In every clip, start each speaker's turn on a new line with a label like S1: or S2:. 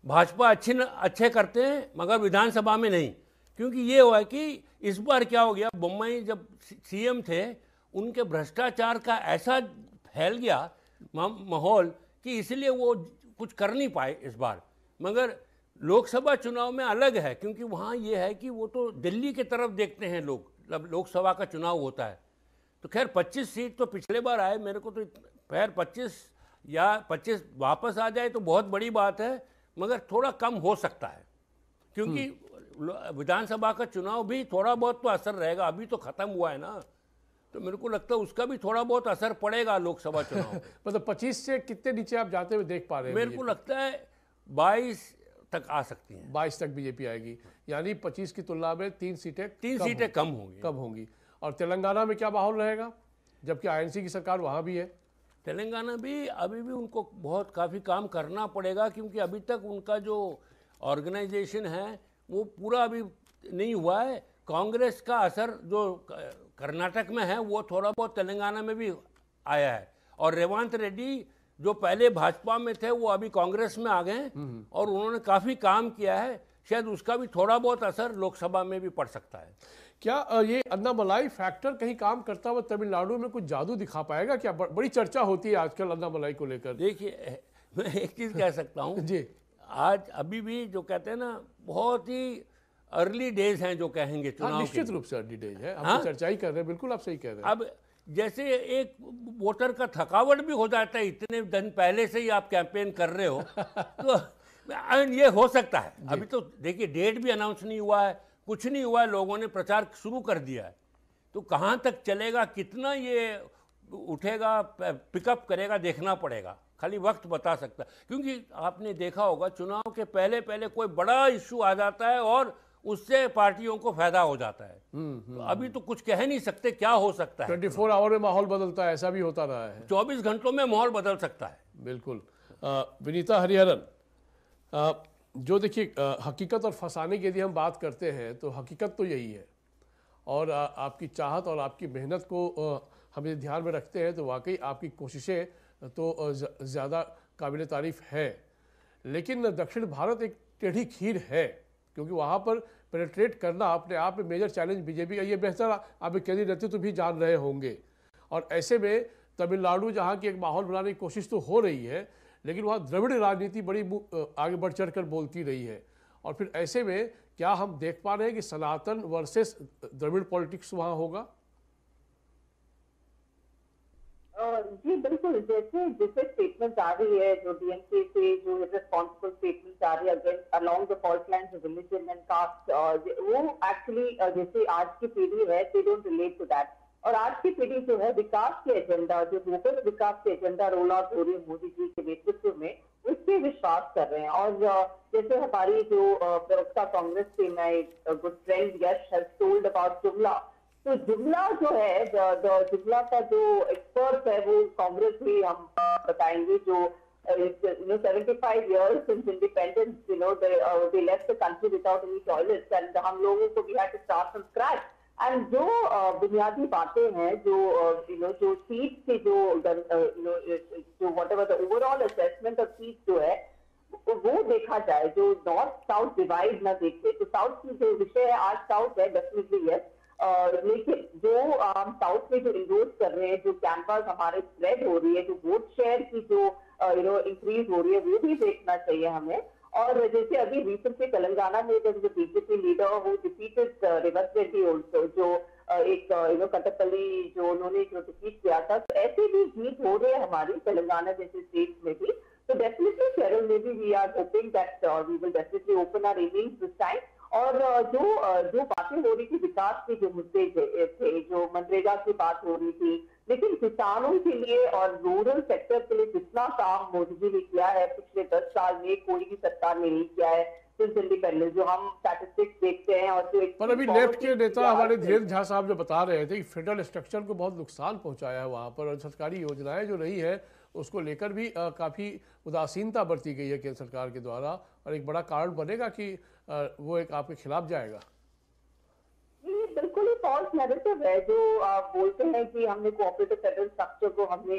S1: भाजपा अच्छे करते हैं मगर विधानसभा में नहीं। क्योंकि ये हुआ है कि इस बार क्या हो गया, बम्बई जब सीएम थे उनके भ्रष्टाचार का ऐसा फैल गया माहौल कि इसलिए वो कुछ कर नहीं पाए इस बार। मगर लोकसभा चुनाव में अलग है, क्योंकि वहाँ ये है कि वो तो दिल्ली की तरफ देखते हैं लोग जब लोकसभा का चुनाव होता है। तो खैर 25 सीट तो पिछले बार आए, मेरे को तो खैर 25 या 25 वापस आ जाए तो बहुत बड़ी बात है, मगर थोड़ा कम हो सकता है क्योंकि विधानसभा का चुनाव भी थोड़ा बहुत तो असर रहेगा। अभी तो खत्म हुआ है ना, तो मेरे को लगता है उसका भी थोड़ा बहुत असर पड़ेगा लोकसभा चुनाव
S2: मतलब 25 से कितने नीचे आप जाते हुए देख पा रहे हैं?
S1: मेरे को लगता है 22 तक आ सकती हैं।
S2: 22 तक बीजेपी आएगी, यानी 25 की तुलना में 3 सीटें कम होंगी। और तेलंगाना में क्या माहौल रहेगा, जबकि आईएनसी की सरकार वहाँ भी है?
S1: तेलंगाना भी अभी भी उनको बहुत काफ़ी काम करना पड़ेगा, क्योंकि अभी तक उनका जो ऑर्गेनाइजेशन है वो पूरा अभी नहीं हुआ है। कांग्रेस का असर जो कर्नाटक में है वो थोड़ा बहुत तेलंगाना में भी आया है, और रेवंत रेड्डी जो पहले भाजपा में थे वो अभी कांग्रेस में आ गए हैं और उन्होंने काफ़ी काम किया है। शायद उसका भी थोड़ा बहुत असर लोकसभा में भी पड़ सकता है।
S2: क्या ये अन्नामलाई फैक्टर कहीं काम करता हुआ तमिलनाडु में कुछ जादू दिखा पाएगा क्या? बड़ी चर्चा होती है आजकल अन्नामलाई को लेकर।
S1: देखिए, मैं एक चीज़ कह सकता हूँ
S2: जी,
S1: आज अभी भी जो कहते हैं ना बहुत ही अर्ली डेज हैं जो कहेंगे चुनाव।
S2: निश्चित रूप से अर्ली डेज है, हम तो चर्चा ही कर रहे हैं, बिल्कुल आप सही कह रहे हैं।
S1: अब जैसे एक वोटर का थकावट भी हो जाता है, इतने दिन पहले से ही आप कैंपेन कर रहे हो तो ये हो सकता है। अभी तो देखिए डेट भी अनाउंस नहीं हुआ है, कुछ नहीं हुआ है, लोगों ने प्रचार शुरू कर दिया है, तो कहाँ तक चलेगा, कितना ये उठेगा, पिकअप करेगा, देखना पड़ेगा। खाली वक्त बता सकता है, क्योंकि आपने देखा होगा चुनाव के पहले पहले कोई बड़ा इश्यू आ जाता है और उससे पार्टियों को फायदा हो जाता है। तो अभी तो कुछ कह नहीं सकते क्या हो सकता है।
S2: 24 आवर में माहौल बदलता है, ऐसा भी होता रहा है।
S1: 24 घंटों में माहौल बदल सकता है।
S2: बिल्कुल। विनीता हरिहरन, जो देखिए हकीकत और फंसाने की यदि हम बात करते हैं तो हकीकत तो यही है, और आपकी चाहत और आपकी मेहनत को हम यदि ध्यान में रखते हैं तो वाकई आपकी कोशिशें तो ज़्यादा काबिल तारीफ़ है। लेकिन दक्षिण भारत एक टेढ़ी खीर है, क्योंकि वहाँ पर पेनिट्रेट करना अपने आप में मेजर चैलेंज बीजेपी का। ये बेहतर आप केंद्रीय नेतृत्व भी जान रहे होंगे। और ऐसे में तमिलनाडु जहाँ की एक माहौल बनाने की कोशिश तो हो रही है, लेकिन वहाँ द्रविड़ राजनीति बड़ी आगे बढ़ चढ़ कर बोलती रही है। और फिर ऐसे में क्या हम देख पा रहे हैं कि सनातन वर्सेस द्रविड़ पॉलिटिक्स वहाँ होगा?
S3: जी बिल्कुल, जैसे जैसे स्टेटमेंट आ रही है जो डीएमके से, जो रिस्पॉन्सिबल स्टेटमेंट आ रही है against along the fault lines of religion and caste, वो एक्चुअली जैसे आज की पीढ़ी है they don't relate to that. और आज की पीढ़ी जो है विकास के एजेंडा, जो ग्लोबल विकास के एजेंडा रोल आउट हो रही है मोदी जी के नेतृत्व में, उससे विश्वास कर रहे हैं। और जैसे हमारी जो प्रवक्ता कांग्रेस के my good friend Yash has told about जुमला, तो जुमला जो है जुमला का जो एक्सपर्ट है वो कांग्रेस ही हम बताएंगे, जो 75 years since independence, they left the country without any toilets and हम लोगों को we had to start from scratch। And जो बुनियादी बातें हैं, जो सीट के जो whatever the overall assessment of seat जो है वो देखा जाए, जो नॉर्थ साउथ डिवाइड ना देखे, तो साउथ की जो विषय है आज साउथ है डेफिनेटली यस। लेकिन जो हम साउथ में जो इन्वेस्ट कर रहे हैं, जो कैंपस हमारे स्प्रेड हो रही है, जो वोट शेयर की जो इंक्रीज हो रही है, वो भी देखना चाहिए हमें। और जैसे अभी रिसेंटली तेलंगाना में जो बीजेपी लीडर वो डिफीटेड रेवंत रेड्डी ऑल्सो, जो एक कटकली जो उन्होंने जो डिफीट किया था, तो ऐसे भी जीत हो रहे हैं हमारी तेलंगाना जैसे स्टेट में भी। तो डेफिनेटली केरल में भी we are hoping that we will definitely open our innings this time. और जो बातें हो रही थी विकास के जो मुद्दे थे, जो मनरेगा की बात हो रही थी, लेकिन किसानों के लिए और रूरल सेक्टर के लिए जितना काम मोदी जी ने किया है पिछले 10 साल में कोई भी सरकार ने नहीं किया है सिंस इंडिपेंडेंस। जो हम स्टैटिस्टिक्स देखते हैं और जो
S2: पर अभी लेफ्ट के नेता हमारे धीरेन्द्र झा साहब जो बता रहे थे कि फेडरल स्ट्रक्चर को बहुत नुकसान पहुंचाया है वहाँ पर, और सरकारी योजनाएं जो रही है उसको लेकर भी काफ़ी उदासीनता बरती गई है केंद्र सरकार के द्वारा, और एक बड़ा कारण बनेगा कि वो एक आपके खिलाफ जाएगा।
S3: ये बिल्कुल ही फॉल्स नैरेटिव है जो बोलते हैं कि हमने कोऑपरेटिव फेडरल स्ट्रक्चर को हमने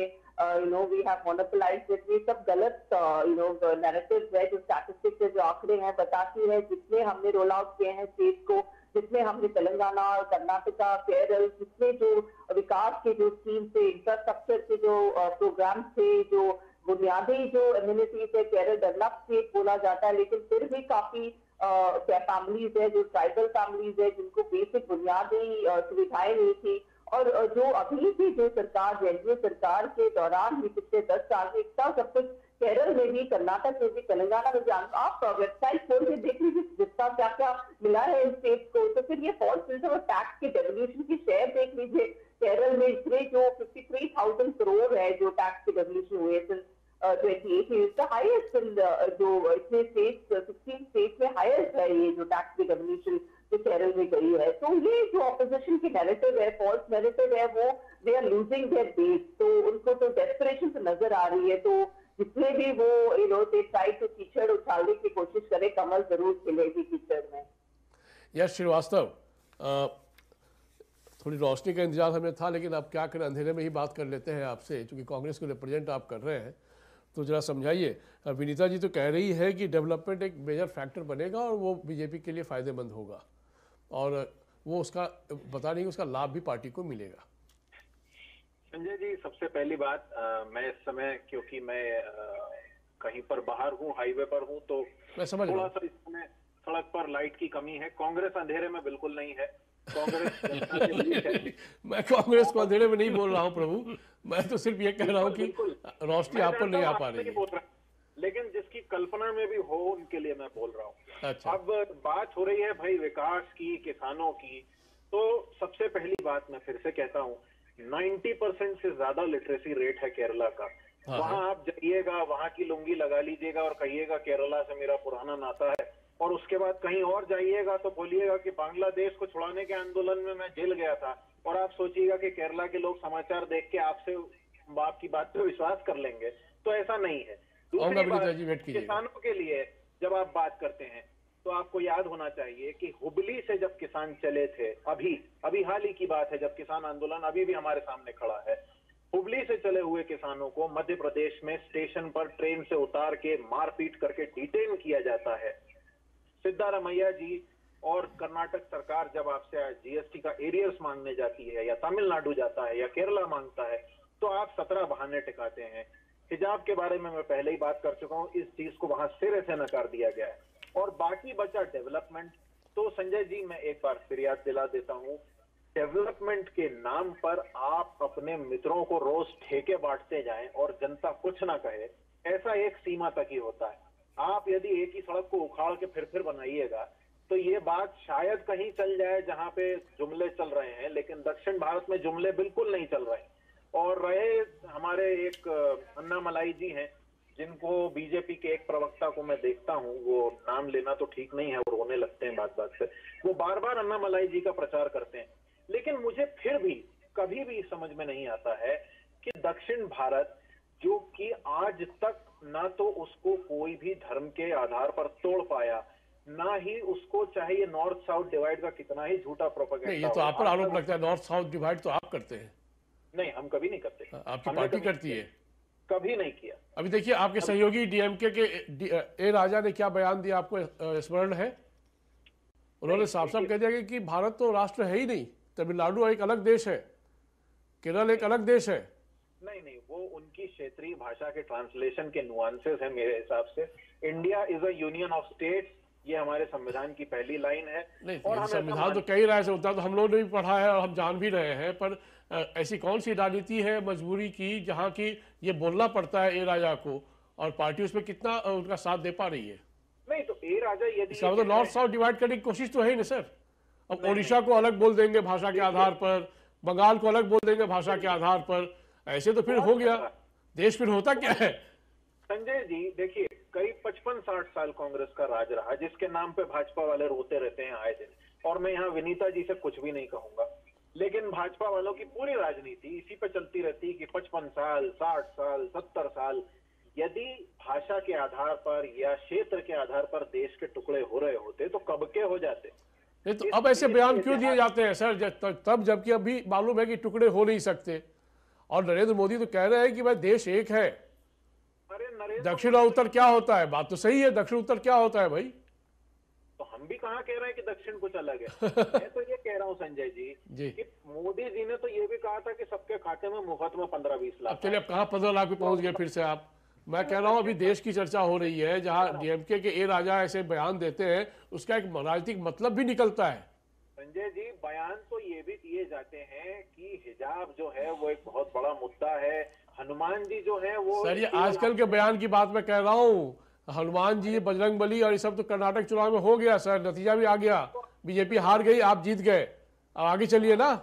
S3: वी हैव मोनोपोलाइज्ड इट। ये सब गलत नैरेटिव है। जो स्टैटिस्टिक्स है जो चीजें हैं बताती है, जितने हमने रोल आउट किए हैं स्टेट को, जिसमें हमने तेलंगाना, कर्नाटका, केरल, जितने जो विकास के जो स्कीम थे, इंफ्रास्ट्रक्चर के जो प्रोग्राम थे, जो बुनियादी जो एम्यूनिटीज है, केरल डेवलप स्टेट बोला जाता है, लेकिन फिर भी काफी फैमिलीज है, जो ट्राइबल फैमिलीज है, जिनको बेसिक बुनियादी सुविधाएं नहीं थी। और जो अभी भी जो सरकार एनडीए सरकार के दौरान भी पिछले 10 साल में इतना सब कुछ केरल में भी, कर्नाटक में भी, तेलंगाना में भी, आप वेबसाइट खोल के देख लीजिए जितना क्या क्या मिला है इन स्टेट को। तो फिर ये फॉल्स सिस्टम और टैक्स के डेवल्यूशन की शेयर देख लीजिए, केरल में इतने जो 53,000 करोड़ है जो टैक्स के डेवल्यूशन हुए since 2018 is the highest in जो इतने स्टेट्स 16 स्टेट्स में हाईएस्ट है ये जो टैक्स के डेवल्यूशन जो केरल में गई है। तो ये जो ऑपोजिशन की नैरेटिव है, फॉल्स नैरेटिव है, वो they are losing their base. तो उनको तो डेस्परेशन से नजर आ रही है। तो जितने भी वो दे ट्राई टू कीचड़ उछालने की कोशिश करे, कमल जरूर खिलेगी कीचड़ में।
S2: यश श्रीवास्तव, थोड़ी रोशनी का इंतजार हमें था, लेकिन अब क्या करें, अंधेरे में ही बात कर लेते हैं आपसे, क्योंकि कांग्रेस को रिप्रेजेंट आप कर रहे हैं। तो जरा समझाइए, विनीता जी तो कह रही है कि डेवलपमेंट एक मेजर फैक्टर बनेगा और वो बीजेपी के लिए फ़ायदेमंद होगा, और वो उसका बता नहीं उसका लाभ भी पार्टी को मिलेगा।
S4: संजय जी, सबसे पहली बात, मैं इस समय क्योंकि मैं कहीं पर बाहर हूँ, हाईवे पर हूँ, तो
S2: मैं समझ
S4: थोड़ा सा इस समय सड़क पर लाइट की कमी है। कांग्रेस अंधेरे में बिल्कुल नहीं है, कांग्रेस जनता के बीच है।
S2: मैं कांग्रेस को अंधेरे में नहीं बोल रहा हूँ प्रभु, मैं तो सिर्फ ये कह रहा हूँ कि रोशनी आप पर नहीं आ पा रही है,
S4: लेकिन जिसकी कल्पना में भी हो उनके लिए मैं बोल रहा हूँ।
S2: अच्छा।
S4: अब बात हो रही है भाई विकास की, किसानों की, तो सबसे पहली बात मैं फिर से कहता हूँ, 90% से ज्यादा लिटरेसी रेट है केरला का। वहां आप जाइएगा, वहां की लुंगी लगा लीजिएगा और कहिएगा केरला से मेरा पुराना नाता है, और उसके बाद कहीं और जाइएगा तो बोलिएगा कि बांग्लादेश को छुड़ाने के आंदोलन में मैं जेल गया था, और आप सोचिएगा कि केरला के लोग समाचार देख के आपसे आपकी बात पे विश्वास कर लेंगे। तो ऐसा नहीं है। दूसरी बात, किसानों के लिए जब आप बात करते हैं तो आपको याद होना चाहिए कि हुबली से जब किसान चले थे, अभी हाल ही की बात है, जब किसान आंदोलन अभी भी हमारे सामने खड़ा है, हुबली से चले हुए किसानों को मध्य प्रदेश में स्टेशन पर ट्रेन से उतार के मारपीट करके डिटेन किया जाता है। सिद्धारमैया जी और कर्नाटक सरकार जब आपसे जीएसटी का एरियर्स मांगने जाती है, या तमिलनाडु जाता है, या केरला मांगता है, तो आप 17 बहाने टिकाते हैं। हिजाब के बारे में मैं पहले ही बात कर चुका हूं, इस चीज को वहां सिरे से नकार दिया गया है। और बाकी बचा डेवलपमेंट, तो संजय जी मैं एक बार फिर याद दिला देता हूं, डेवलपमेंट के नाम पर आप अपने मित्रों को रोज ठेके बांटते जाएं और जनता कुछ ना कहे, ऐसा एक सीमा तक ही होता है। आप यदि एक ही सड़क को उखाड़ के फिर बनाइएगा तो ये बात शायद कहीं चल जाए जहां पे जुमले चल रहे हैं, लेकिन दक्षिण भारत में जुमले बिल्कुल नहीं चल रहे। और रहे हमारे एक अन्नामलाई जी हैं, जिनको बीजेपी के एक प्रवक्ता को मैं देखता हूं, वो नाम लेना तो ठीक नहीं है, वो रोने लगते हैं बात बात से, वो बार बार अन्नामलाई जी का प्रचार करते हैं, लेकिन मुझे फिर भी कभी भी समझ में नहीं आता है कि दक्षिण भारत, जो कि आज तक ना तो उसको कोई भी धर्म के आधार पर तोड़ पाया, ना ही उसको, चाहे ये नॉर्थ साउथ डिवाइड का कितना ही झूठा प्रोपेगेंडा,
S2: ये तो आप पर आरोप लगता है, नॉर्थ साउथ डिवाइड तो आप करते हैं।
S4: नहीं, हम कभी नहीं करते,
S2: आपकी पार्टी करती है,
S4: कभी नहीं किया।
S2: अभी देखिए आपके सहयोगी डीएमके के ए राजा ने क्या बयान दिया, आपको स्मरण है? उन्होंने साफ साफ कह दिया कि भारत तो राष्ट्र है ही नहीं, तमिलनाडु एक अलग देश है, केरल एक अलग देश है।
S4: नहीं, वो उनकी क्षेत्रीय भाषा के ट्रांसलेशन के नुआंसेस हैं मेरे हिसाब से। India is a union of states, ये हमारे संविधान की पहली लाइन है।
S2: और हम संविधान तो कई राय से होता है, तो हम लोग ने भी पढ़ा है और हम जान भी रहे हैं, पर ऐसी कौन सी राजनीति है मजबूरी की जहां की ये बोलना पड़ता है ए राजा को, और पार्टी उसमें कितना उनका साथ दे पा रही है?
S4: नहीं, तो ए राजा यदि
S2: तो नॉर्थ साउथ डिवाइड करने की कोशिश तो है ही ना सर। अब ओडिशा को अलग बोल देंगे भाषा के आधार पर, बंगाल को अलग बोल देंगे भाषा के आधार पर, ऐसे तो फिर हो गया देश, फिर होता क्या है?
S4: संजय जी देखिए, करीब 55-60 साल कांग्रेस का राज रहा, जिसके नाम पे भाजपा वाले रोते रहते हैं आए दिन, और मैं यहाँ विनीता जी से कुछ भी नहीं कहूंगा, लेकिन भाजपा वालों की पूरी राजनीति इसी पे चलती रहती है कि 55 साल, 60 साल, 70 साल, यदि भाषा के आधार पर या क्षेत्र के आधार पर देश के टुकड़े हो रहे होते तो कब के हो जाते।
S2: नहीं तो अब ऐसे बयान क्यों दिए जाते हैं सर, तब जबकि अभी मालूम है कि टुकड़े हो नहीं सकते, और नरेंद्र मोदी तो कह रहे हैं कि भाई देश एक है। दक्षिण और उत्तर क्या होता है? बात तो सही है, दक्षिण उत्तर क्या होता है भाई?
S4: हम भी कहाँ कह रहे हैं कि दक्षिण कुछ अलग है। मैं तो ये कह रहा हूँ संजय जी कि मोदी जी ने तो ये भी कहा था कि सबके खाते में मुफ्त में 15-20 लाख।
S2: चलिए अब कहाँ 15 लाख पे पहुंच गए फिर से आप। मैं कह रहा हूँ अभी देश की चर्चा हो रही है, जहाँ डीएमके के ए राजा ऐसे बयान देते हैं, उसका एक राजनीतिक मतलब भी निकलता है।
S4: संजय जी, बयान तो ये भी दिए जाते हैं कि हिजाब जो है वो एक बहुत बड़ा मुद्दा है। हनुमान जी जो है वो,
S2: सर ये आजकल के बयान की बात मैं कह रहा हूँ। हनुमान जी, बजरंग बली और ये सब तो कर्नाटक चुनाव में हो गया सर, नतीजा भी आ गया, बीजेपी हार गई, आप जीत गए, अब आगे चलिए ना।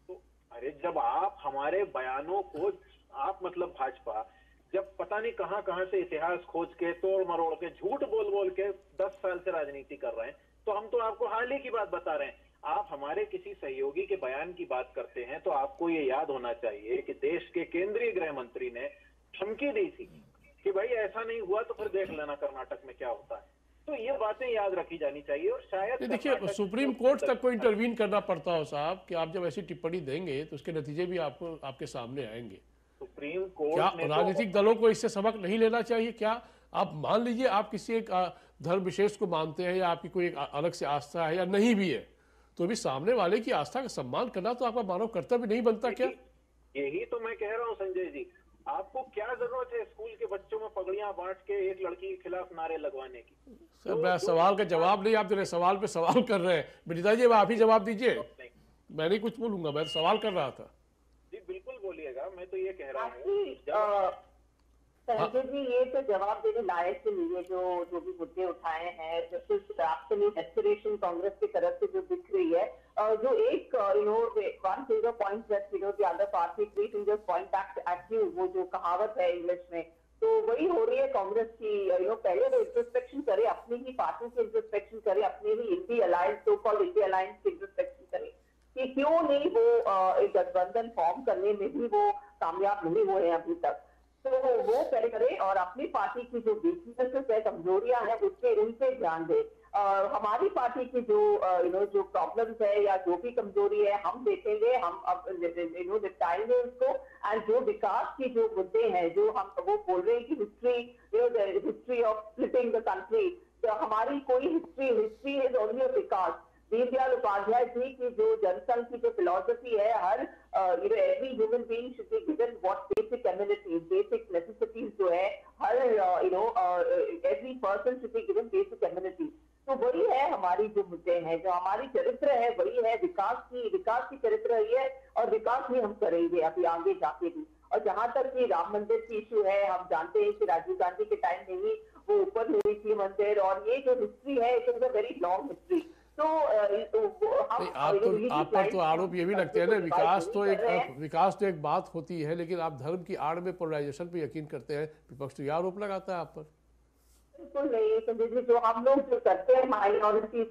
S4: तो अरे जब आप हमारे बयानों को, आप मतलब भाजपा जब पता नहीं कहां कहां से इतिहास खोज के, तोड़ मरोड़ के, झूठ बोल बोल के 10 साल से राजनीति कर रहे हैं, तो हम तो आपको हाल ही की बात बता रहे हैं। आप हमारे किसी सहयोगी के बयान की बात करते हैं तो आपको ये याद होना चाहिए कि देश के केंद्रीय गृह मंत्री ने धमकी दी थी कि भाई ऐसा नहीं हुआ तो फिर देख लेना कर्नाटक में क्या होता है। तो ये बातें याद रखी जानी चाहिए। और शायद
S2: देखिए सुप्रीम कोर्ट तक को इंटरवीन करना पड़ता हो साहब कि आप जब ऐसी टिप्पणी देंगे तो उसके नतीजे भी आपको आपके सामने आएंगे।
S4: सुप्रीम कोर्ट
S2: क्या
S4: ने
S2: राजनीतिक दलों को इससे सबक नहीं लेना चाहिए? क्या आप मान लीजिए आप किसी एक धर्म विशेष को मानते हैं या आपकी कोई एक अलग से आस्था है या नहीं भी है, तो भी सामने वाले की आस्था का सम्मान करना तो आपका मानव कर्तव्य नहीं बनता क्या?
S4: यही तो मैं कह रहा हूँ संजय जी, आपको क्या जरूरत है स्कूल के बच्चों में पगड़ियां बांट के एक लड़की के खिलाफ नारे लगवाने की?
S2: सर मैं सवाल का जवाब नहीं, आप मेरे सवाल पे सवाल कर रहे हैं। विनीता जी आप ही जवाब दीजिए, मैं नहीं कुछ बोलूंगा, मैं सवाल कर रहा था।
S4: जी बिल्कुल बोलिएगा। मैं तो ये कह रहा हूँ
S3: संजय जी, ये तो जवाब देने लायक ही नहीं है जो भी मुद्दे उठाए हैं। एस्पिरेशन कांग्रेस की तरफ से जो दिख रही है, जो एक one finger point the other party, three fingers point back at you, वो जो कहावत है इंग्लिश में, तो वही हो रही है कांग्रेस की। पहले वो इंट्रोस्पेक्शन करे, अपनी ही पार्टी की इंट्रोस्पेक्शन करे, अपनी ही INDI alliance, so called INDI alliance की इंट्रोस्पेक्शन करे कि क्यों नहीं वो एक गठबंधन फॉर्म करने में भी वो कामयाब नहीं हुए हैं अभी तक। तो वो करे और अपनी पार्टी की जो वीकनेसेस है, कमजोरियां हैं, उन पे ध्यान दे। हमारी पार्टी की जो प्रॉब्लम्स है या जो भी कमजोरी है हम देखेंगे, हम अब निपटाएंगे उसको। एंड जो विकास की जो मुद्दे हैं, जो हम वो बोल रहे हैं कि history of splitting the country, तो हमारी कोई हिस्ट्री इज ओनली ऑफ विकास। दीनदयाल उपाध्याय जी की जो जनसंघ की जो फिलॉसफी है, हर every human being should be given what basic amenities, basic necessities जो है, हर every person should be given basic amenities. तो वही है हमारी जो मुद्दे हैं, जो हमारी चरित्र है वही है विकास की चरित्र ही है, और विकास भी हम करेंगे अभी आगे जाके भी। और जहां तक कि राम मंदिर की इशू है, हम जानते हैं कि राजीव गांधी के टाइम में ही वो ऊपर हुई थी मंदिर, और ये जो हिस्ट्री है it is a very long history. तो
S2: आप पर तो आरोप ये भी लगते हैं ना, विकास तो एक बात होती है, लेकिन आप धर्म की आड़ में पोलराइजेशन पे यकीन करते हैं। विपक्ष तो यह आरोप लगाता है आप पर।
S3: बिल्कुल नहीं संजय जी, जो हम लोग जो करते हैं माइनॉरिटी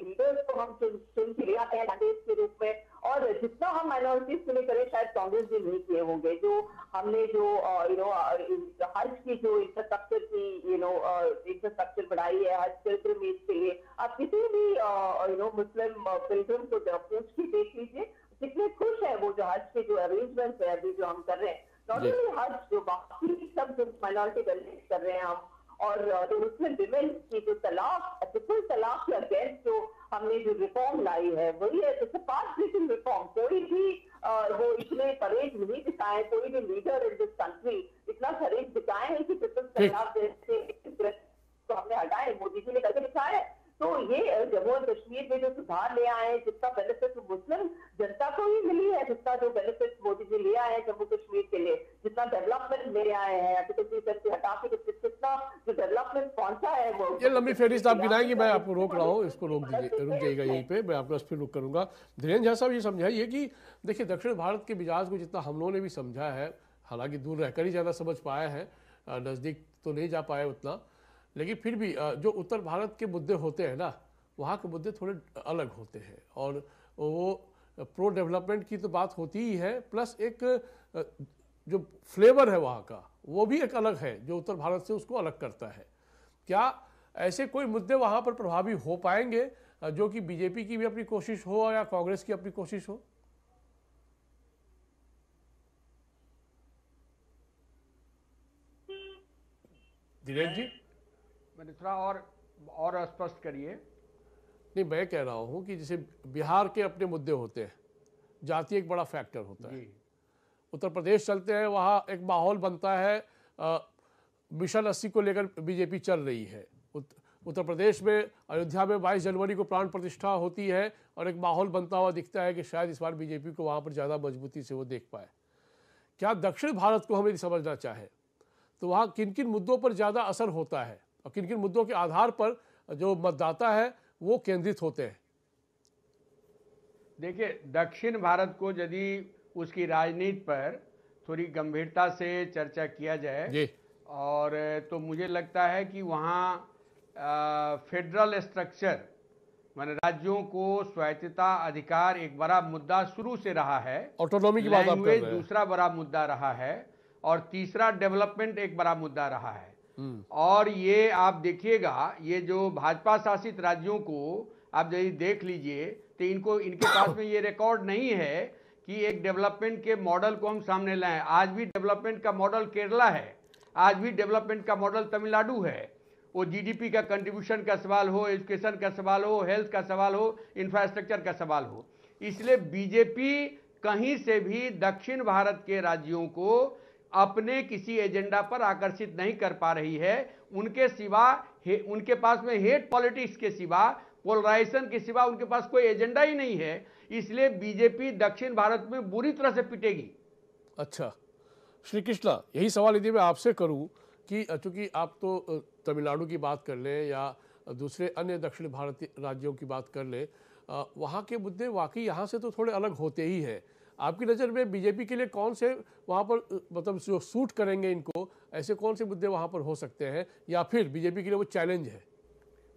S3: लीडर्स को हम चुन के ले आते हैं कैंडिडेट के रूप में, और जितना हम माइनॉरिटीज के लिए करें शायद कांग्रेस भी नहीं किए होंगे। जो हमने हज की जो इंफ्रास्ट्रक्चर बढ़ाई है, हज पिलग्रिमेज के लिए, आप किसी भी मुस्लिम पिलग्रिम को पूछ के देख लीजिए कितने खुश है वो, जो हज के जो अरेंजमेंट है अभी जो हम कर रहे हैं, नॉट ओनली हज, जो बाकी सब जो माइनॉरिटी बेनिफिट कर रहे हैं हम, और जो मुस्लिम विमेन की जो ट्रिपल तलाक के अगेंस्ट जो हमने जो रिफॉर्म लाई है वही है। जैसे पास ब्रेकिंग रिफॉर्म, कोई भी वो इतने करेज नहीं दिखाए, कोई भी लीडर इन दिस कंट्री इतना करेज दिखाए हैं कि ट्रिपल तलाक जैसे तो हमने हटाए, मोदी जी ने करके दिखाया है। तो ये जम्मू और कश्मीर में जो सुधार ले आए हैं, जितना बेनिफिट मुस्लिम जनता को ही मिली है, जितना जो बेनिफिट मोदी जी ले आए हैं जम्मू कश्मीर के लिए, जितना डेवलपमेंट ले आए हैं, हटा के कितना जो डेवलपमेंट पहुंचा है वो।
S2: ये लंबी फहरिस्त आप गिनाएंगे, मैं आपको रोक रहा हूँ, इसको रुक जाइएगा यहीं पे, मैं आपको फिर रुक करूंगा। धीरेन्द्र झा साहब ये समझाइए कि देखिए दक्षिण भारत के मिजाज को जितना हम लोगों ने भी समझा है, हालांकि दूर रहकर ही ज़्यादा समझ पाया है, नज़दीक तो नहीं जा पाए उतना, लेकिन फिर भी जो उत्तर भारत के मुद्दे होते हैं ना, वहाँ के मुद्दे थोड़े अलग होते हैं, और वो प्रो डेवलपमेंट की तो बात होती ही है, प्लस एक जो फ्लेवर है वहाँ का वो भी एक अलग है जो उत्तर भारत से उसको अलग करता है। क्या ऐसे कोई मुद्दे वहाँ पर प्रभावी हो पाएंगे जो कि बीजेपी की भी अपनी कोशिश हो या कांग्रेस की अपनी कोशिश हो? धीरेन्द्र जी
S5: मैंने थोड़ा और स्पष्ट करिए।
S2: नहीं, मैं कह रहा हूँ कि जैसे बिहार के अपने मुद्दे होते हैं, जाति एक बड़ा फैक्टर होता है। उत्तर प्रदेश चलते हैं, वहाँ एक माहौल बनता है, मिशन 80 को लेकर बीजेपी चल रही है। उत्तर प्रदेश में अयोध्या में 22 जनवरी को प्राण प्रतिष्ठा होती है और एक माहौल बनता हुआ दिखता है कि शायद इस बार बीजेपी को वहाँ पर ज़्यादा मजबूती से वो देख पाए। क्या दक्षिण भारत को हमें यदि समझना चाहे तो वहाँ किन किन मुद्दों पर ज़्यादा असर होता है और किन किन मुद्दों के आधार पर जो मतदाता है वो केंद्रित होते हैं?
S5: देखिए, दक्षिण भारत को यदि उसकी राजनीति पर थोड़ी गंभीरता से चर्चा किया जाए और तो मुझे लगता है कि वहाँ फेडरल स्ट्रक्चर माने राज्यों को स्वायत्तता अधिकार एक बड़ा मुद्दा शुरू से रहा है।
S2: ऑटोनॉमी की बात आप कर रहे हैं।
S5: दूसरा बड़ा मुद्दा रहा है और तीसरा डेवलपमेंट एक बड़ा मुद्दा रहा है। और ये आप देखिएगा, ये जो भाजपा शासित राज्यों को आप यदि देख लीजिए तो इनके पास में ये रिकॉर्ड नहीं है कि एक डेवलपमेंट के मॉडल को हम सामने लाएं। आज भी डेवलपमेंट का मॉडल केरला है, आज भी डेवलपमेंट का मॉडल तमिलनाडु है। वो जीडीपी का कंट्रीब्यूशन का सवाल हो, एजुकेशन का सवाल हो, हेल्थ का सवाल हो, इंफ्रास्ट्रक्चर का सवाल हो। इसलिए बीजेपी कहीं से भी दक्षिण भारत के राज्यों को अपने किसी एजेंडा पर आकर्षित नहीं कर पा रही है। उनके पास में हेट पॉलिटिक्स के सिवा, पोलराइजेशन के सिवा उनके पास कोई एजेंडा ही नहीं है। इसलिए बीजेपी दक्षिण भारत में बुरी तरह से पिटेगी।
S2: अच्छा श्री कृष्णा, यही सवाल यदि मैं आपसे करूं कि चूंकि आप तो तमिलनाडु की बात कर लें या दूसरे अन्य दक्षिण भारतीय राज्यों की बात कर लें, वहाँ के मुद्दे वाकई यहाँ से तो थोड़े अलग होते ही हैं। आपकी नज़र में बीजेपी के लिए कौन से वहाँ पर मतलब जो सूट करेंगे इनको, ऐसे कौन से मुद्दे वहाँ पर हो सकते हैं या फिर बीजेपी के लिए वो चैलेंज है?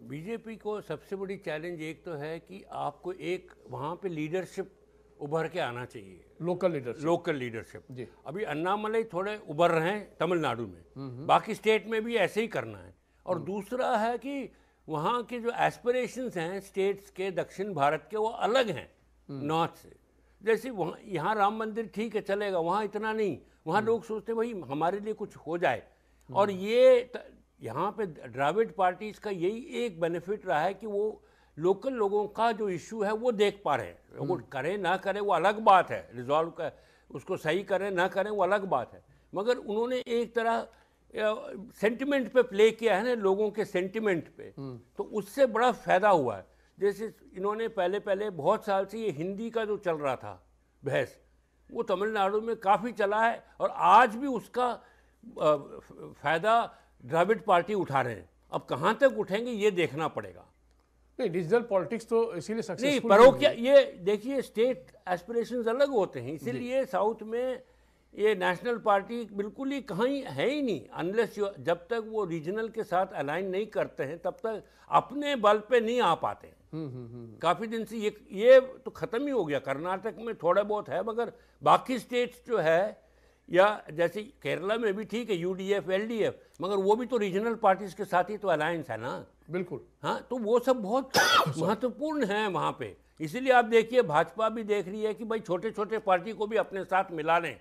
S1: बीजेपी को सबसे बड़ी चैलेंज एक तो है कि आपको एक वहाँ पे लीडरशिप उभर के आना चाहिए, लोकल लीडरशिप
S2: जी।
S1: अभी अन्नामलई थोड़े उभर रहे हैं तमिलनाडु में, बाकी स्टेट में भी ऐसे ही करना है। और दूसरा है कि वहाँ के जो एस्पिरेशंस हैं स्टेट्स के दक्षिण भारत के, वो अलग हैं नॉर्थ से। जैसे वहाँ यहाँ राम मंदिर ठीक है चलेगा, वहाँ इतना नहीं। वहाँ लोग सोचते हैं भाई हमारे लिए कुछ हो जाए। और ये यहाँ पे द्राविड पार्टीज का यही एक बेनिफिट रहा है कि वो लोकल लोगों का जो इशू है वो देख पा रहे हैं। वो करें ना करें वो अलग बात है, रिजॉल्व का उसको सही करें ना करें वो अलग बात है, मगर उन्होंने एक तरह सेंटिमेंट पे प्ले किया है ना, लोगों के सेंटिमेंट पे, तो उससे बड़ा फायदा हुआ है। जैसे इन्होंने पहले बहुत साल से ये हिंदी का जो चल रहा था बहस, वो तमिलनाडु में काफ़ी चला है और आज भी उसका फायदा द्रविड़ पार्टी उठा रहे हैं। अब कहाँ तक उठेंगे ये देखना पड़ेगा।
S2: नहीं, डिजिटल पॉलिटिक्स तो इसीलिए सक्सेसफुल
S1: नहीं, परोक्ष ये देखिए स्टेट एस्पिरेशंस अलग होते हैं, इसीलिए साउथ में ये नेशनल पार्टी बिल्कुल ही कहीं है ही नहीं, अनलेस जब तक वो रीजनल के साथ अलाइन नहीं करते हैं तब तक अपने बल पे नहीं आ पाते। काफी दिन से ये तो खत्म ही हो गया। कर्नाटक में थोड़ा बहुत है, मगर बाकी स्टेट्स जो है, या जैसे केरला में भी ठीक है यूडीएफ एलडीएफ, मगर वो भी तो रीजनल पार्टीज के साथ ही तो अलायंस है ना।
S2: बिल्कुल,
S1: हाँ, तो वो सब बहुत महत्वपूर्ण है वहाँ पे। इसीलिए आप देखिए भाजपा भी देख रही है कि भाई छोटे छोटे पार्टी को भी अपने साथ मिला लें,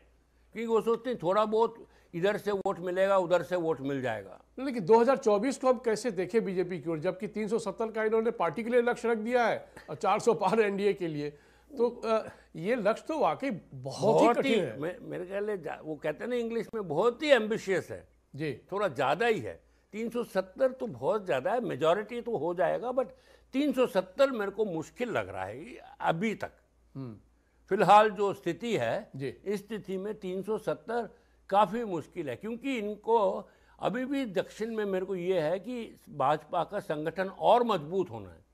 S1: क्योंकि वो सोचते हैं थोड़ा बहुत इधर से वोट मिलेगा उधर से वोट मिल जाएगा।
S2: लेकिन 2024 को हम कैसे देखें बीजेपी की ओर, जबकि 370 का इन्होंने पार्टी के लिए लक्ष्य रख दिया है और 400 पार एनडीए के लिए, तो ये लक्ष्य तो वाकई बहुत ही कठिन है।
S1: मेरे ख्याल वो कहते हैं ना इंग्लिश में, बहुत ही एम्बिशियस है
S2: जी,
S1: थोड़ा ज़्यादा ही है। 370 तो बहुत ज़्यादा है, मेजॉरिटी तो हो जाएगा, बट 370 मेरे को मुश्किल लग रहा है अभी तक। फिलहाल जो स्थिति है, इस स्थिति में 370 काफ़ी मुश्किल है, क्योंकि इनको अभी भी दक्षिण में मेरे को ये है कि भाजपा का संगठन और मजबूत होना है।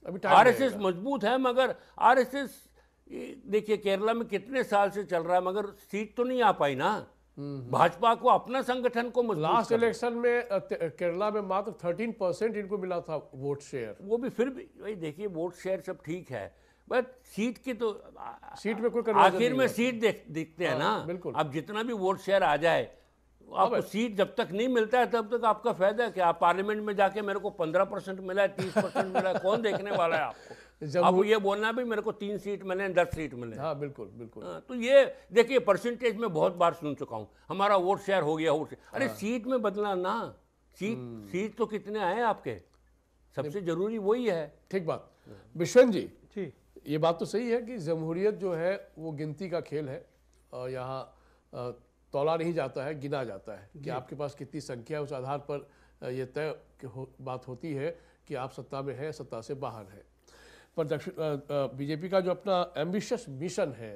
S2: अभी
S1: आरएसएस मजबूत है, मगर आरएसएस देखिए केरला में कितने साल से चल रहा है, मगर सीट तो नहीं आ पाई ना। भाजपा को अपना संगठन को मजबूत
S2: लास्ट इलेक्शन में केरला में मात्र 13% इनको मिला था वोट शेयर।
S1: वो भी फिर भी वही देखिए, वोट शेयर सब ठीक है, बट सीट की तो
S2: सीट में कोई
S1: आखिर में सीट दिखते हैं ना।
S2: बिल्कुल,
S1: अब जितना भी वोट शेयर आ जाए, आपको सीट जब तक नहीं मिलता है तब तक आपका फायदा है कि आप पार्लियामेंट में जाके मेरे को 15% मिला है, 30% मिला है, कौन देखने वाला है आपको। अब ये बोलना भी मेरे को 3 सीट मिले, 10 सीट मिले।
S2: हाँ बिल्कुल बिल्कुल।
S1: तो ये देखिए परसेंटेज में बहुत बार सुन चुका हूँ, हमारा वोट शेयर हो गया, वोट शेयर। अरे सीट में बदला ना, सीट तो कितने आए आपके, सबसे जरूरी वही है।
S2: ठीक बात। विश्वन जी,
S6: जी
S2: ये बात तो सही है कि जमहूरियत जो है वो गिनती का खेल है और यहाँ तौला नहीं जाता है, गिना जाता है कि आपके पास कितनी संख्या है। उस आधार पर ये तय बात होती है कि आप सत्ता में हैं, सत्ता से बाहर हैं। पर बीजेपी का जो अपना एम्बिशियस मिशन है,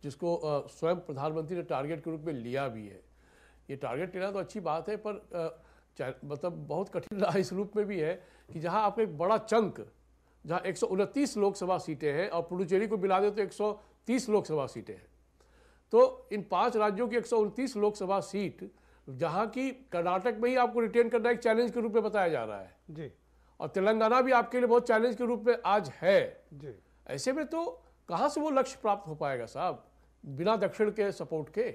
S2: जिसको स्वयं प्रधानमंत्री ने टारगेट के रूप में लिया भी है, ये टारगेट लेना तो अच्छी बात है, पर मतलब बहुत कठिन रहा इस रूप में भी है कि जहां आपका एक बड़ा चंक, जहां 129 लोकसभा सीटें हैं और पुडुचेरी को मिला दे तो 130 लोकसभा सीटें हैं, तो इन 5 राज्यों की 129 लोकसभा सीट, जहां की कर्नाटक में ही आपको रिटेन करना एक चैलेंज के रूप में बताया जा रहा है
S6: जी,
S2: और तेलंगाना भी आपके लिए बहुत चैलेंज के रूप में आज है
S6: जी।
S2: ऐसे में तो कहां से वो लक्ष्य प्राप्त हो पाएगा साहब, बिना दक्षिण के सपोर्ट के?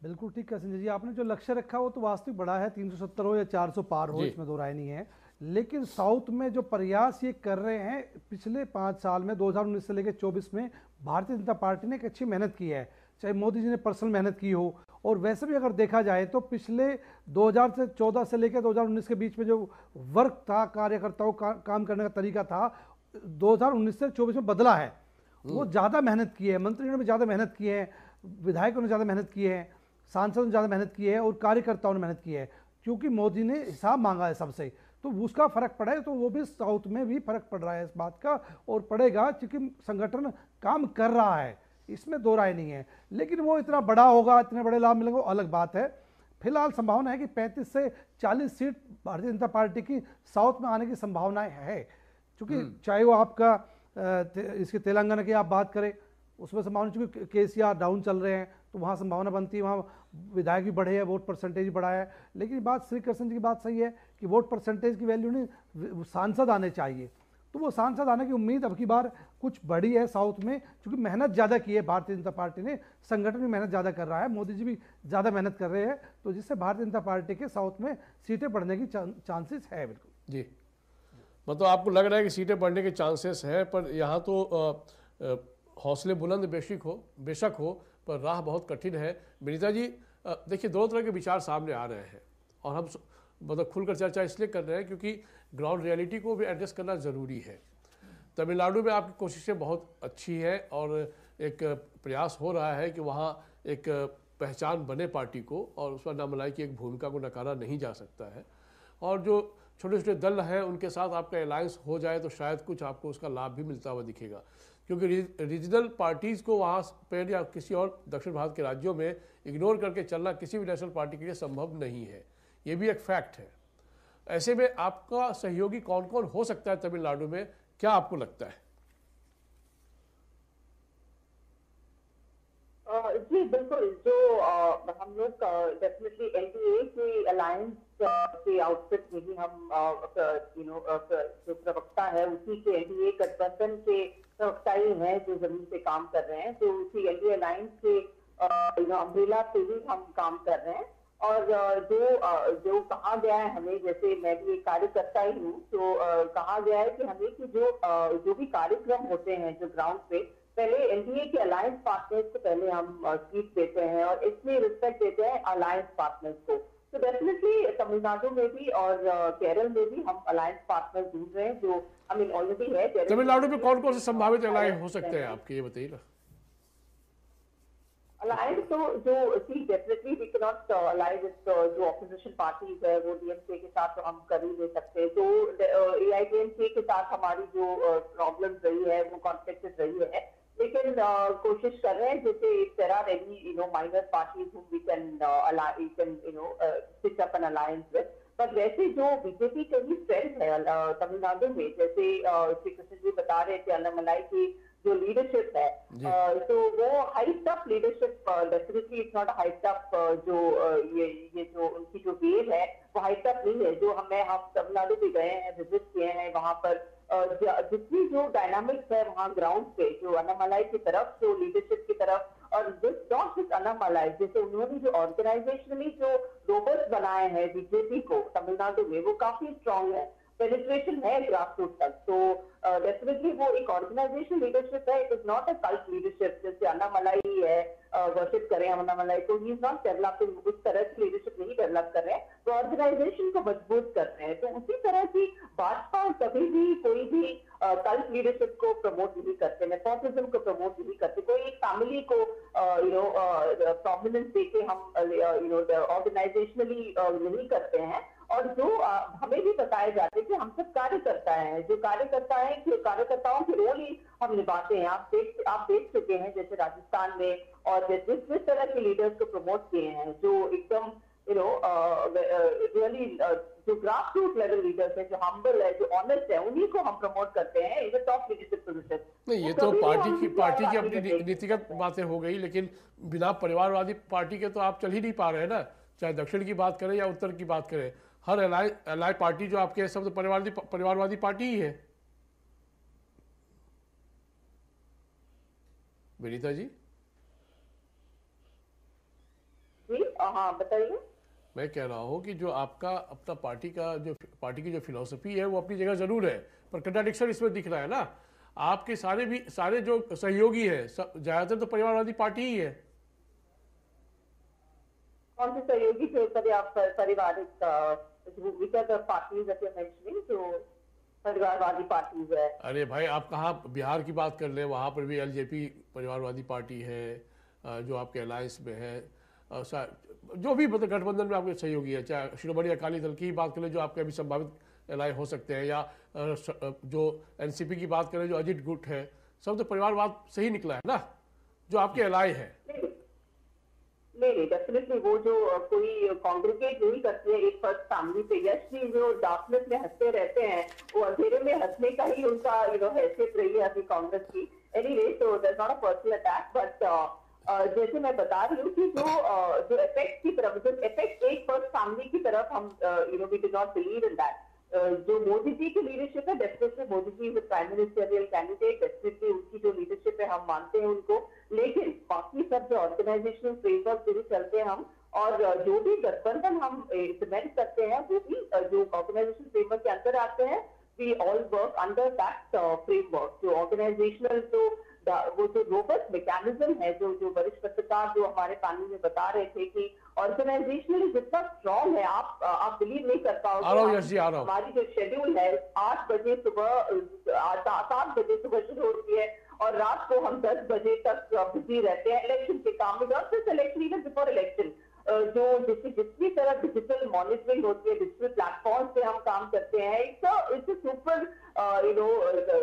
S6: बिल्कुल ठीक है संजय जी, आपने जो लक्ष्य रखा वो तो वास्तविक बड़ा है, 370 हो या 400 पार हो, इसमें दो राय नहीं है। लेकिन साउथ में जो प्रयास ये कर रहे हैं पिछले 5 साल में, 2019 से लेकर 24 में भारतीय जनता पार्टी ने एक अच्छी मेहनत की है, चाहे मोदी जी ने पर्सनल मेहनत की हो, और वैसे भी अगर देखा जाए तो पिछले 2014 से लेकर 2019 के बीच में जो वर्क था, कार्यकर्ताओं का काम करने का तरीका था, 2019 से 24 में बदला है। वो ज़्यादा मेहनत की है, मंत्रियों ने भी ज़्यादा मेहनत की है, विधायकों ने ज़्यादा मेहनत की है, सांसदों ने ज़्यादा मेहनत की है और कार्यकर्ताओं ने मेहनत की है, क्योंकि मोदी ने हिसाब मांगा है सबसे, तो उसका फर्क पड़ा है। तो वो भी साउथ में भी फर्क पड़ रहा है इस बात का, और पड़ेगा, क्योंकि संगठन काम कर रहा है, इसमें दो राय नहीं है। लेकिन वो इतना बड़ा होगा, इतने बड़े लाभ मिलेंगे, वो अलग बात है। फिलहाल संभावना है कि 35 से 40 सीट भारतीय जनता पार्टी की साउथ में आने की संभावनाएं है, क्योंकि चाहे वो आपका इसके तेलंगाना की आप बात करें, उसमें संभावना, चूंकि केसीआर डाउन चल रहे हैं तो वहाँ संभावना बनती है, वहाँ विधायक भी बढ़े हैं, वोट परसेंटेज बढ़ा है। लेकिन बात श्री कृष्ण जी की बात सही है कि वोट परसेंटेज की वैल्यू नहीं, सांसद आने चाहिए, तो वो सांसद आने की उम्मीद अब की बार कुछ बड़ी है साउथ में, क्योंकि मेहनत ज़्यादा की है भारतीय जनता पार्टी ने, संगठन भी मेहनत ज़्यादा कर रहा है, मोदी जी भी ज़्यादा मेहनत कर रहे हैं, तो जिससे भारतीय जनता पार्टी के साउथ में सीटें बढ़ने की चांसेस है। बिल्कुल
S2: जी, मतलब आपको लग रहा है कि सीटें बढ़ने के चांसेस हैं, पर यहाँ तो हौसले बुलंद बेशक हो, पर राह बहुत कठिन है। विनीता जी, देखिए, दोनों तरह के विचार सामने आ रहे हैं और हम मतलब खुलकर चर्चा इसलिए कर रहे हैं क्योंकि ग्राउंड रियलिटी को भी एडजस्ट करना ज़रूरी है। तमिलनाडु में आपकी कोशिशें बहुत अच्छी है और एक प्रयास हो रहा है कि वहाँ एक पहचान बने पार्टी को, और उस पर अण्णामलाई की एक भूमिका को नकारा नहीं जा सकता है। और जो छोटे छोटे दल हैं उनके साथ आपका अलायंस हो जाए तो शायद कुछ आपको उसका लाभ भी मिलता हुआ दिखेगा, क्योंकि रीजनल पार्टीज़ को वहाँ पर या किसी और दक्षिण भारत के राज्यों में इग्नोर करके चलना किसी भी नेशनल पार्टी के लिए संभव नहीं है, ये भी एक फैक्ट है। ऐसे में आपका सहयोगी कौन कौन हो सकता है तमिलनाडु में, क्या आपको लगता है?
S3: जी बिल्कुल, जो हम लोग डेफिनेटली एनडीए के अलायंस के आउटफिट में ही हम जो प्रवक्ता है उसी के, एनडीए गठबंधन के प्रवक्ता ही हैं जो जमीन पे काम कर रहे हैं, तो उसी एनडीए अलायंस के अम्ब्रेला पे ही हम काम कर रहे हैं। और जो कहा गया है हमें, जैसे मैं भी एक कार्यकर्ता ही हूँ, तो कहा गया है कि हमें कि जो भी कार्यक्रम होते हैं जो ग्राउंड पे, पहले एनडीए के अलायंस पार्टनर्स को पहले हम सीट देते हैं और इसमें रिस्पेक्ट देते हैं अलायंस पार्टनर्स को। तो डेफिनेटली तमिलनाडु में भी और केरल में भी हम अलायंस पार्टनर ढूंढ रहे हैं, जो ऑलरेडी है।
S2: तमिलनाडु में कौन कौन से संभावित अलायंस हो सकते हैं आपके, ये बताइए ना।
S3: अलायंस तो जो definitely we can not align with जो ऑपोजिशन पार्टीज है, वो डीएमके के साथ तो हम कर ही नहीं सकते। तो एआईडीएमके के साथ हमारी जो प्रॉब्लम रही है वो कॉन्फ्लिक्ट रही है, लेकिन कोशिश कर रहे हैं, जैसे if there are any minor parties whom we can stitch up an alliance with, पर वैसे जो बीजेपी का भी स्ट्रेंथ है तमिलनाडु में, जैसे श्री कृष्ण जी बता रहे थे, अन्नामलाई की जो लीडरशिप है, तो वो height up leadership, definitely it's not height up, जो ये जो उनकी जो वेव है वो हाइट अप नहीं है। जो हम तमिलनाडु भी गए हैं, विजिट किए हैं, वहाँ पर जितनी जो डायनामिक्स है वहाँ ग्राउंड पे, जो अन्नामलाई की तरफ, जो लीडरशिप की तरफ, और नॉट जस्ट अन्नामलाई, जैसे उन्होंने जो ऑर्गेनाइजेशनली जो रोबोट्स बनाए हैं बीजेपी को तमिलनाडु में, वो काफी स्ट्रांग है। पेनिट्रेशन है ग्रास रूट तक। तो डेफिनेटली वो एक ऑर्गेनाइजेशन लीडरशिप है, it is not a cult leadership. जैसे अन्नामलाई है, वर्शिप करें अन्नामलाई को, ही इज नॉट डेवलपिंग, उस तरह की लीडरशिप नहीं डेवलप कर रहे हैं, तो ऑर्गेनाइजेशन को मजबूत कर रहे हैं। तो उसी तरह की भाजपा कभी भी कोई भी कल्ट लीडरशिप को प्रमोट नहीं करते, नेपोटिज्म को प्रमोट नहीं करते, कोई एक फैमिली को प्रोमिनेंस देके हम ऑर्गेनाइजेशनली नहीं करते हैं। और जो हमें भी बताया जाता है कि हम सब कार्यकर्ता हैं, जो कार्यकर्ता है कि कार्यकर्ताओं की रोल ही हम निभाते हैं। आप देख चुके हैं जैसे राजस्थान में, और जिस तरह के लीडर्स को प्रमोट किए हैं, जो एकदम रियली जो ग्रास रूट लेवल लीडर्स है, जो हम्बल है, जो ऑनेस्ट है, उन्हीं को हम प्रमोट करते हैं in the top leadership position.
S2: नहीं, ये तो पार्टी की अपनी नीतिगत बातें हो गई, लेकिन बिना परिवारवादी पार्टी के तो आप चल ही नहीं पा रहे हैं ना। चाहे दक्षिण की बात करें या उत्तर की बात करें, हर एलाई पार्टी जो आपके सब तो परिवारवादी पार्टी ही है। विनीता जी
S3: हाँ बताइए।
S2: मैं कह रहा हूँ कि जो आपका अपना पार्टी की जो फिलॉसफी है वो अपनी जगह जरूर है, पर कंट्राडिक्शन इसमें दिख रहा है ना। आपके सारे जो सहयोगी हैं ज्यादातर तो परिवारवादी पार्टी ही है।
S3: कौन से सहयोगी थे पारिवारिक पार्टीज जो परिवारवादी पार्टीज है?
S2: अरे भाई, आप कहाँ बिहार की बात कर ले, वहाँ पर भी एलजेपी परिवारवादी पार्टी है जो आपके अलायंस में है। जो भी मतलब गठबंधन में आपके सहयोगी है, चाहे शिरोमणि अकाली दल की बात करें जो आपके अभी संभावित एलाई हो सकते हैं, या जो एनसीपी की बात करें जो अजित गुट है, सब तो परिवारवाद से ही निकला है ना जो आपके एलाई है।
S3: नहीं, डेफिनेटली वो जो कोई कॉन्ग्रीगेट नहीं करते हैं एक फर्स्ट फैमिली पे। यश जी जो डार्कनेस में हंसते रहते हैं, वो अंधेरे में हंसने का ही उनका हैसियत रही है अभी कांग्रेस की। एनीवे, तो that's not a personal attack, but जैसे मैं बता रही हूँ कि जो इफेक्ट की तरफ, जो इफेक्ट एक फर्स्ट फैमिली की तरफ हम we do not believe in that. जो मोदी जी की लीडरशिप है, definitely Modi ji with prime ministerial candidate, definitely उनकी जो लीडरशिप है हम मानते हैं उनको। लेकिन बाकी सब जो ऑर्गेनाइजेशनल फ्रेमवर्क जो भी चलते हैं हम, और जो भी गठबंधन हम इम्प्लीमेंट करते हैं, वो भी जो ऑर्गेनाइजेशन फ्रेमवर्क के अंदर आते हैं, we all work under that framework. जो ऑर्गेनाइजेशनल वो जो रोबस्ट मैकेनिज्म है, जो वरिष्ठ पत्रकार जो हमारे पैनल में बता रहे थे कि ऑर्गेनाइजेशनली जितना स्ट्रॉन्ग है, आप बिलीव नहीं कर पाओगे। हमारी जो शेड्यूल है 8 बजे सुबह, 7 बजे सुबह शुरू होती है और रात को हम 10 बजे तक बिजी रहते हैं इलेक्शन के काम में। Not just election, even before election जो जितनी तरह डिजिटल मॉनिटरिंग होती है, डिजिटल प्लेटफॉर्म पे हम काम करते हैं। इट्स अ सुपर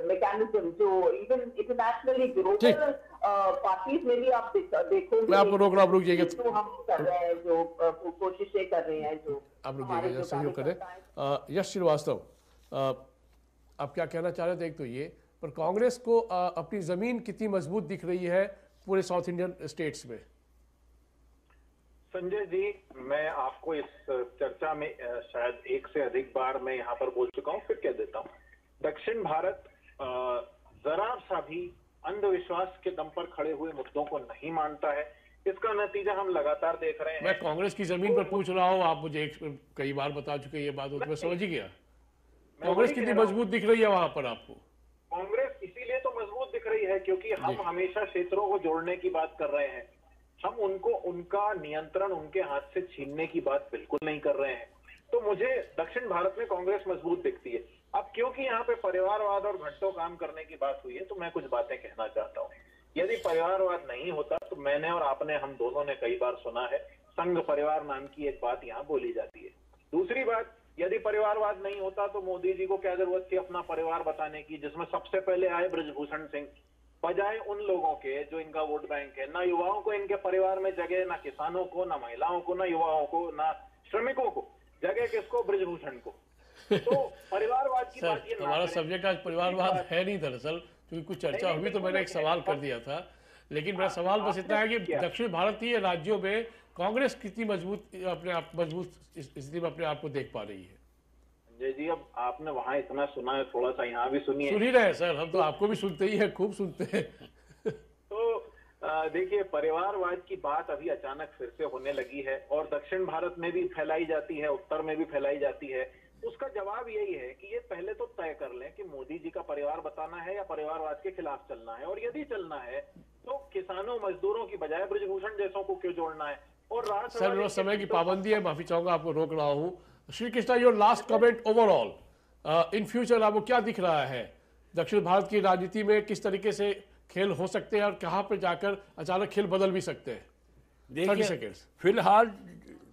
S3: मैकेनिज्म जो इवन इंटरनेशनली ग्लोबल पार्टीज में भी आप देखोगे।
S2: मैं आपको रोक रहा हूँ, रुक जाइए।
S3: जो हम कर रहे हैं, जो कोशिशें कर रहे हैं, जो
S2: आप रुक जाइए, सहयोग करें। यश श्रीवास्तव, आप क्या कहना चाह रहे थे? एक तो ये, पर कांग्रेस को अपनी जमीन कितनी मजबूत दिख रही है पूरे साउथ इंडियन स्टेट्स में?
S4: संजय जी, मैं आपको इस चर्चा में शायद एक से अधिक बार मैं यहाँ पर बोल चुका हूँ, फिर कह देता हूँ। दक्षिण भारत जरा सा भी अंधविश्वास के दम पर खड़े हुए मुद्दों को नहीं मानता है। इसका नतीजा हम लगातार देख रहे हैं।
S2: मैं कांग्रेस की जमीन पर पूछ रहा हूँ, आप मुझे कई बार बता चुके ये बात, तो मैं समझ ही गया। कांग्रेस कितनी मजबूत दिख रही है वहां पर आपको?
S4: कांग्रेस इसीलिए तो मजबूत दिख रही है क्योंकि हम हमेशा क्षेत्रों को जोड़ने की बात कर रहे हैं। हम उनका नियंत्रण उनके हाथ से छीनने की बात बिल्कुल नहीं कर रहे हैं। तो मुझे दक्षिण भारत में कांग्रेस मजबूत दिखती है। अब क्योंकि यहाँ पे परिवारवाद और घंटों काम करने की बात हुई है, तो मैं कुछ बातें कहना चाहता हूँ। यदि परिवारवाद नहीं होता तो मैंने और आपने, हम दोनों ने कई बार सुना है, संघ परिवार नाम की एक बात यहाँ बोली जाती है। दूसरी बात, यदि परिवारवाद नहीं होता तो मोदी जी को क्या जरूरत थी अपना परिवार बताने की, जिसमें सबसे पहले आए ब्रजभूषण सिंह, बजाय उन लोगों के जो इनका वोट बैंक है। ना युवाओं को इनके परिवार में जगह, ना किसानों को, ना महिलाओं को, ना युवाओं को, ना श्रमिकों को जगह, किसको? ब्रजभूषण को। तो परिवारवाद की बात ये,
S2: हमारा सब्जेक्ट आज परिवारवाद है नहीं दरअसल, क्योंकि कुछ चर्चा हुई तो मैंने एक सवाल कर दिया था। लेकिन मेरा सवाल बस इतना है कि दक्षिण भारतीय राज्यों में कांग्रेस कितनी मजबूत स्थिति में अपने आप को देख पा रही है?
S4: संजय जी, अब आपने वहां इतना सुना है, थोड़ा सा यहाँ भी सुनिए।
S2: सुन ही रहे सर, हम तो आपको भी सुनते ही है, खूब सुनते हैं।
S4: तो देखिए, परिवारवाद की बात अभी अचानक फिर से होने लगी है और दक्षिण भारत में भी फैलाई जाती है, उत्तर में भी फैलाई जाती है। उसका जवाब यही है कि ये पहले तो तय कर लें कि मोदी जी का परिवार बताना है या परिवारवाद के खिलाफ चलना है, और यदि चलना है तो किसानों मजदूरों की बजाय ब्रजभूषण जैसों को क्यों जोड़ना है। और
S2: सर समय की पाबंदी है, माफी चाहूंगा, आपको रोक रहा हूँ। Shri Krishna, your last comment overall in future आपको क्या दिख रहा है दक्षिण भारत की राजनीति में, किस तरीके से खेल हो सकते हैं और कहाँ पे जाकर अचानक खेल बदल भी सकते हैं? 30 सेकेंड्स।
S1: फिलहाल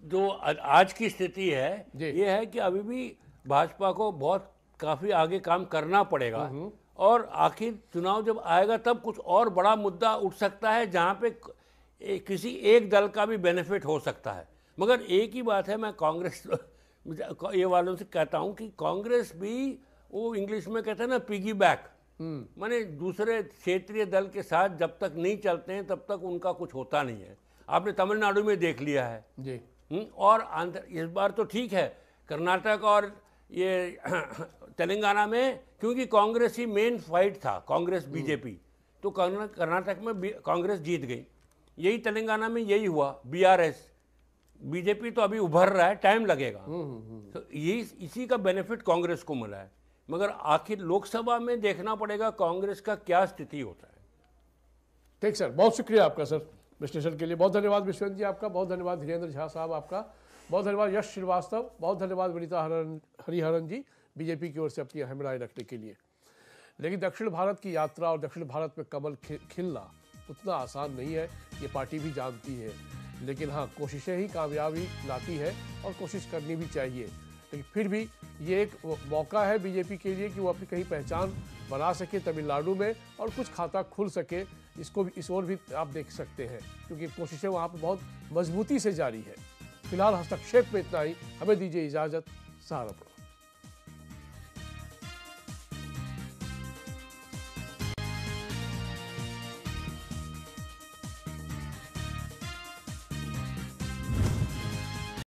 S1: जो आज की स्थिति है ये है कि अभी भी भाजपा को बहुत काफी आगे काम करना पड़ेगा, और आखिर चुनाव जब आएगा तब कुछ और बड़ा मुद्दा उठ सकता है जहां पे किसी एक दल का भी बेनिफिट हो सकता है। मगर एक ही बात है, मैं कांग्रेस ये वालों से कहता हूं कि कांग्रेस भी, वो इंग्लिश में कहते हैं ना पिगी बैक, माने दूसरे क्षेत्रीय दल के साथ जब तक नहीं चलते हैं तब तक उनका कुछ होता नहीं है। आपने तमिलनाडु में देख लिया है
S2: जी।
S1: और आंध्र, इस बार तो ठीक है, कर्नाटक और ये तेलंगाना में, क्योंकि कांग्रेस ही मेन फाइट था, कांग्रेस बीजेपी, तो कर्नाटक में कांग्रेस जीत गई। यही तेलंगाना में यही हुआ, बीआरएस, बीजेपी तो अभी उभर रहा है, टाइम लगेगा। तो ये इसी का बेनिफिट कांग्रेस को मिला है, मगर आखिर लोकसभा में देखना पड़ेगा कांग्रेस का क्या स्थिति होता है।
S2: ठीक सर, बहुत शुक्रिया आपका सर विश्लेषण के लिए। बहुत धन्यवाद विश्वनाथ जी आपका, बहुत धन्यवाद धीरेन्द्र झा साहब आपका, बहुत धन्यवाद यश श्रीवास्तव, बहुत धन्यवाद विनीता हरिहरन जी बीजेपी की ओर से अपनी अहम राय रखने के लिए। लेकिन दक्षिण भारत की यात्रा और दक्षिण भारत में कमल खिलना उतना आसान नहीं है, ये पार्टी भी जानती है। लेकिन हाँ, कोशिशें ही कामयाबी लाती है और कोशिश करनी भी चाहिए। लेकिन फिर भी ये एक मौका है बीजेपी के लिए कि वो अपनी कहीं पहचान बना सके तमिलनाडु में और कुछ खाता खुल सके। इसको भी, इस ओर भी आप देख सकते हैं, क्योंकि कोशिशें वहाँ पर बहुत मजबूती से जारी है। फिलहाल हस्तक्षेप में इतना ही, हमें दीजिए इजाज़त। सहारनपुर।